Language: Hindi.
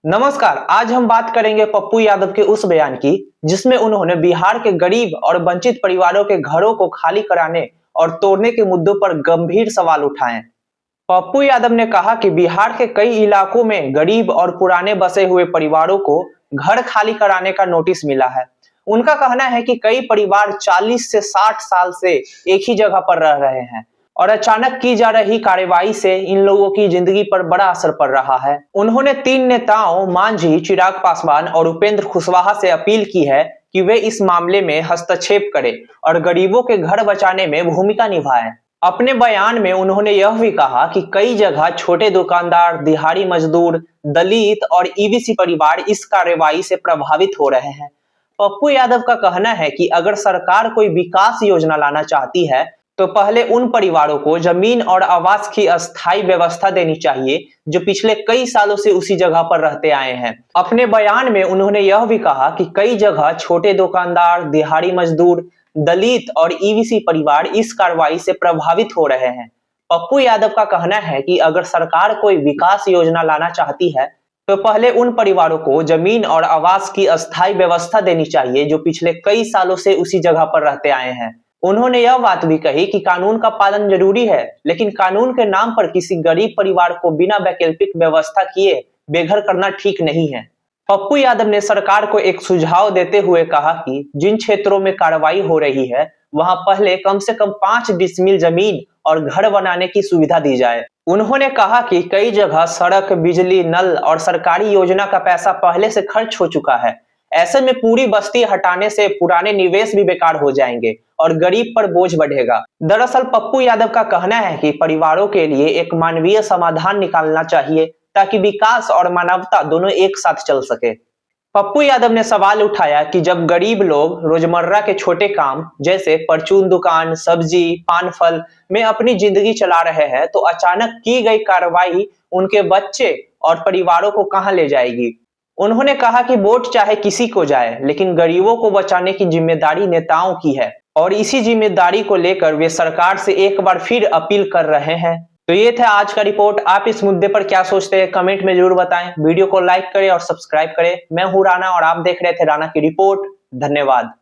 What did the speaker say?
नमस्कार। आज हम बात करेंगे पप्पू यादव के उस बयान की जिसमें उन्होंने बिहार के गरीब और वंचित परिवारों के घरों को खाली कराने और तोड़ने के मुद्दों पर गंभीर सवाल उठाए। पप्पू यादव ने कहा कि बिहार के कई इलाकों में गरीब और पुराने बसे हुए परिवारों को घर खाली कराने का नोटिस मिला है। उनका कहना है कि कई परिवार 40 से 60 साल से एक ही जगह पर रह रहे हैं और अचानक की जा रही कार्रवाई से इन लोगों की जिंदगी पर बड़ा असर पड़ रहा है। उन्होंने 3 नेताओं मांझी, चिराग पासवान और उपेंद्र कुशवाहा से अपील की है कि वे इस मामले में हस्तक्षेप करें और गरीबों के घर बचाने में भूमिका निभाएं। अपने बयान में उन्होंने यह भी कहा कि कई जगह छोटे दुकानदार, दिहाड़ी मजदूर, दलित और ईबीसी परिवार इस कार्रवाई से प्रभावित हो रहे हैं। पप्पू यादव का कहना है कि अगर सरकार कोई विकास योजना लाना चाहती है तो पहले उन परिवारों को जमीन और आवास की अस्थायी व्यवस्था देनी चाहिए जो पिछले कई सालों से उसी जगह पर रहते आए हैं। अपने बयान में उन्होंने यह भी कहा कि कई जगह छोटे दुकानदार, दिहाड़ी मजदूर, दलित और ईबीसी परिवार इस कार्रवाई से प्रभावित हो रहे हैं। पप्पू यादव का कहना है कि अगर सरकार कोई विकास योजना लाना चाहती है तो पहले उन परिवारों को जमीन और आवास की अस्थायी व्यवस्था देनी चाहिए जो पिछले कई सालों से उसी जगह पर रहते आए हैं। उन्होंने यह बात भी कही कि कानून का पालन जरूरी है, लेकिन कानून के नाम पर किसी गरीब परिवार को बिना वैकल्पिक व्यवस्था किए बेघर करना ठीक नहीं है। पप्पू यादव ने सरकार को एक सुझाव देते हुए कहा कि जिन क्षेत्रों में कार्रवाई हो रही है वहां पहले कम से कम 5 डिसमिल जमीन और घर बनाने की सुविधा दी जाए। उन्होंने कहा कि कई जगह सड़क, बिजली, नल और सरकारी योजना का पैसा पहले से खर्च हो चुका है। ऐसे में पूरी बस्ती हटाने से पुराने निवेश भी बेकार हो जाएंगे और गरीब पर बोझ बढ़ेगा। दरअसल पप्पू यादव का कहना है कि परिवारों के लिए एक मानवीय समाधान निकालना चाहिए ताकि विकास और मानवता दोनों एक साथ चल सके। पप्पू यादव ने सवाल उठाया कि जब गरीब लोग रोजमर्रा के छोटे काम जैसे परचून दुकान, सब्जी, पान फल में अपनी जिंदगी चला रहे हैं तो अचानक की गई कार्रवाई उनके बच्चे और परिवारों को कहां ले जाएगी। उन्होंने कहा कि वोट चाहे किसी को जाए, लेकिन गरीबों को बचाने की जिम्मेदारी नेताओं की है और इसी जिम्मेदारी को लेकर वे सरकार से एक बार फिर अपील कर रहे हैं। तो ये था आज का रिपोर्ट। आप इस मुद्दे पर क्या सोचते हैं कमेंट में जरूर बताएं। वीडियो को लाइक करें और सब्सक्राइब करें। मैं हूं राणा और आप देख रहे थे राणा की रिपोर्ट। धन्यवाद।